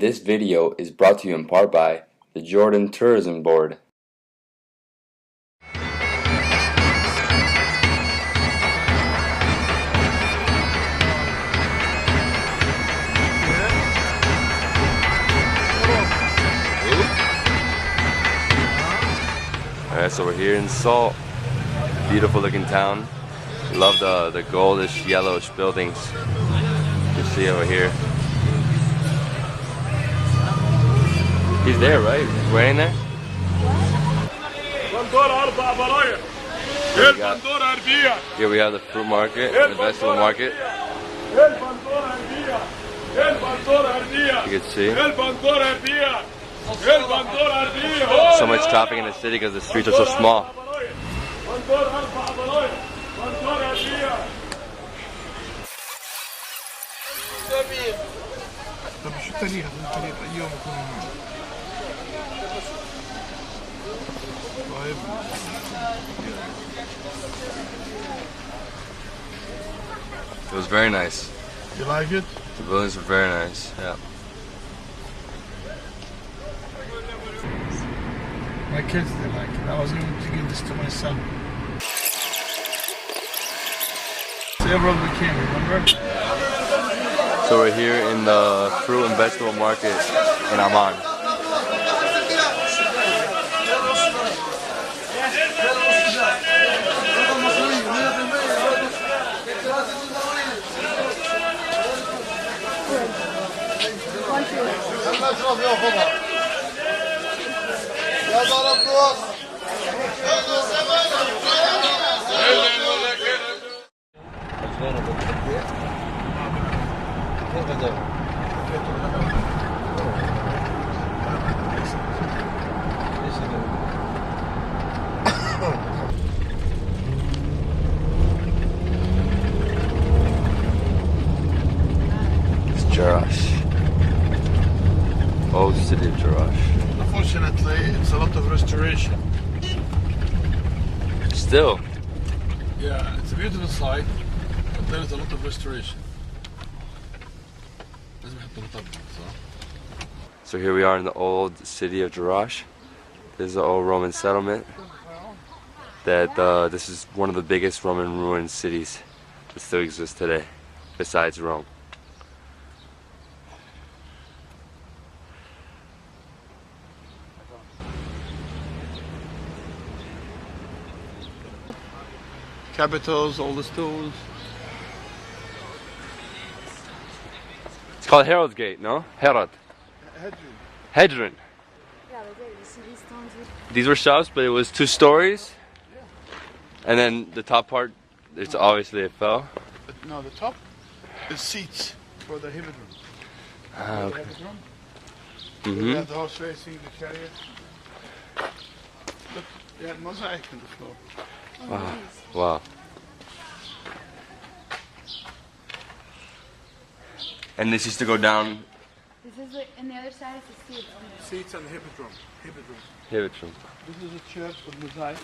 This video is brought to you in part by the Jordan Tourism Board. Alright, so we're here in Salt. Beautiful looking town. Love the goldish, yellowish buildings. You can see over here. He's there, right? He's wearing there? Here we have the fruit market, the vegetable market. You can see. So much traffic in the city because the streets are so small. It was very nice. You like it? The buildings were very nice, yeah. My kids, they like it. I was going to give this to my son. Several we came, remember? So we're here in the fruit and vegetable market in Amman. It's Jerash. Old city of Jerash. Unfortunately, it's a lot of restoration. Still. Yeah, it's a beautiful site, but there is a lot of restoration. So here we are in the old city of Jerash. This is the old Roman settlement. This is one of the biggest Roman ruined cities that still exists today, besides Rome. Capitals, all the stones. It's called Herod's Gate, no? Herod. Hedron. Yeah, they did. You see these stones? These were shops, but it was 2 stories. And then the top part, it's obviously it fell. No, the top is seats for the hippodrome. Okay. You have the horse racing, the chariot. Look, you had mosaic on the floor. Wow. Wow. And this used to go down. This is and the other side is the seat. Seats and the hippodrome. Hippodrome. This is a church with mosaic.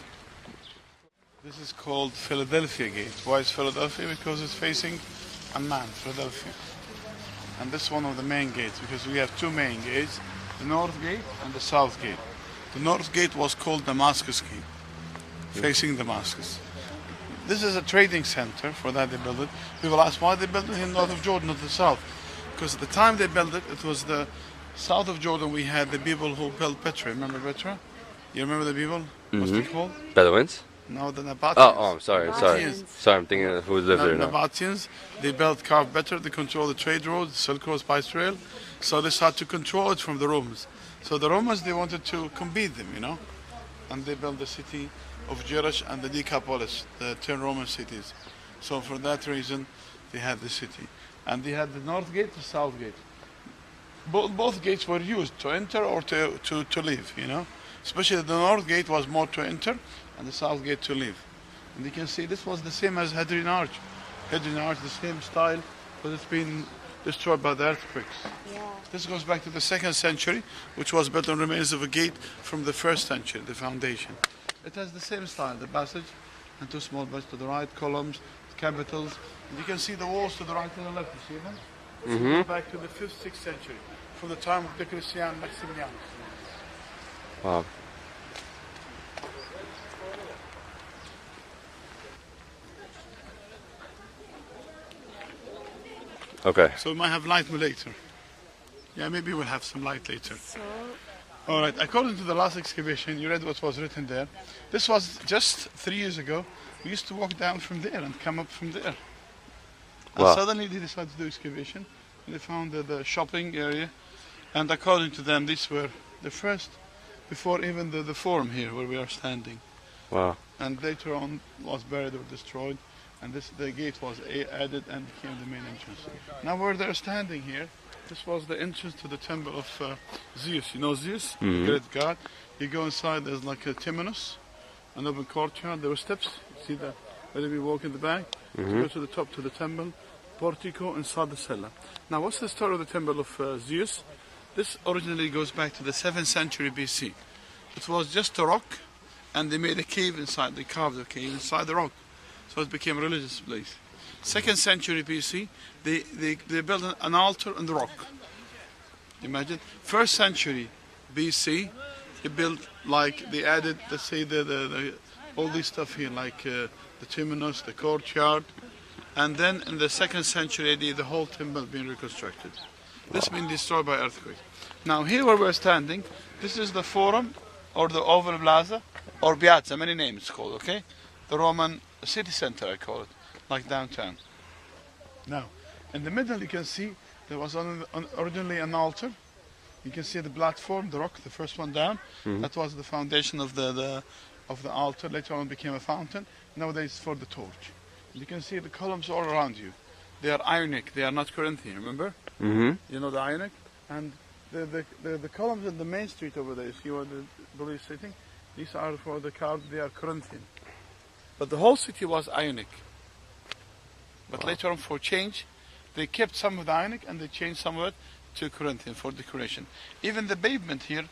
This is called Philadelphia Gate. Why is Philadelphia? Because it's facing Amman, Philadelphia. And this is one of the main gates because we have 2 main gates, the North Gate and the South Gate. The North Gate was called Damascus Gate, facing Damascus. This is a trading center, for that they built it. People ask why they built it in north of Jordan, not the south. Because at the time they built it, it was the south of Jordan we had the people who built Petra. Remember Petra? You remember the people? What's they called? Bedouins? No, the Nabateans. Oh, I'm sorry. Nabateans. Sorry, I'm thinking of who lives there now. Nabateans, they built carved better, they control the trade road, the Silk Road, Spice Trail. So they started to control it from the Romans. So the Romans, they wanted to compete them, you know. And they built the city of Jerash and the Decapolis, the 10 Roman cities. So for that reason, they had the city. And they had the North Gate, the South Gate. Both gates were used to enter or to leave, you know. Especially the North Gate was more to enter and the South Gate to leave. And you can see this was the same as Hadrian Arch. Hadrian Arch, the same style, but it's been destroyed by the earthquakes. Yeah. This goes back to the 2nd century, which was built on remains of a gate from the 1st century, the foundation. It has the same style, the passage, and 2 small buildings to the right, columns, capitals. And you can see the walls to the right and the left, you see them? This goes back to the 5th, 6th century. from the time of Diocletian Maximianus. Wow. Okay. So we might have light later. Yeah, maybe we'll have some light later. So, All right, according to the last excavation, you read what was written there. This was just 3 years ago. We used to walk down from there and come up from there. And Wow. suddenly they decided to do excavation. And they found the shopping area. And according to them, these were the first, before even the forum here where we are standing. Wow. And later on was buried or destroyed. And the gate was added and became the main entrance. Now where they're standing here, this was the entrance to the temple of Zeus. You know Zeus, the great god. You go inside, there's like a temenos, an open courtyard. There were steps. You see that where we walk in the back to go to the top to the temple, portico inside the cellar. Now, what's the story of the temple of Zeus? This originally goes back to the 7th century BC. It was just a rock, and they made a cave inside. They carved a cave inside the rock, so it became a religious place. 2nd century BC, they built an altar on the rock. Imagine. 1st century BC, they built like they added, let's say the all this stuff here, like the temenos, the courtyard, and then in the 2nd century AD, the whole temple being reconstructed. This been destroyed by earthquake. Now here where we're standing, this is the forum or the oval plaza or piazza, many names it's called. Okay, the Roman city center I call it, like downtown. Now, in the middle you can see there was originally an altar. You can see the platform, the rock, the first one down. That was the foundation of the altar. Later on it became a fountain. Nowadays it's for the torch. You can see the columns all around you. They are Ionic. They are not Corinthian. Remember? You know the Ionic, and the columns in the main street over there. You see where the building is sitting. These are for the Cardo. They are Corinthian. But the whole city was Ionic. But later on, for change, they kept some of the Ionic and they changed some of it to Corinthian for decoration. Even the pavement here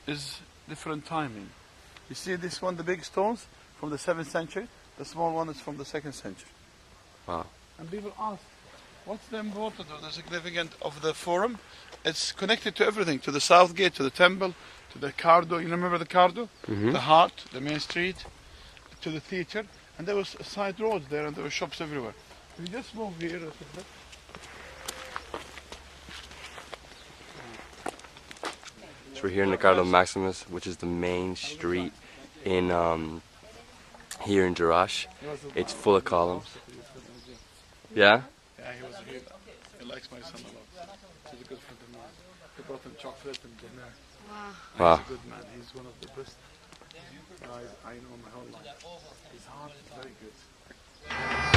is different timing. You see this one, the big stones from the 7th century. The small one is from the 2nd century. Wow. And people ask, what's the importance or the significance of the forum? It's connected to everything, to the south gate, to the temple, to the Cardo. You remember the Cardo? The heart, the main street, to the theater. And there was side roads there and there were shops everywhere. We just move here a little bit. So we're here in the Cardo Maximus, which is the main street in here in Jerash. It's full of columns. Yeah? Yeah, he was here. He likes my son a lot. He's a good friend of mine. He brought him chocolate and dinner. Wow. He's a good man. He's one of the best guys I know my whole life. His heart is very good.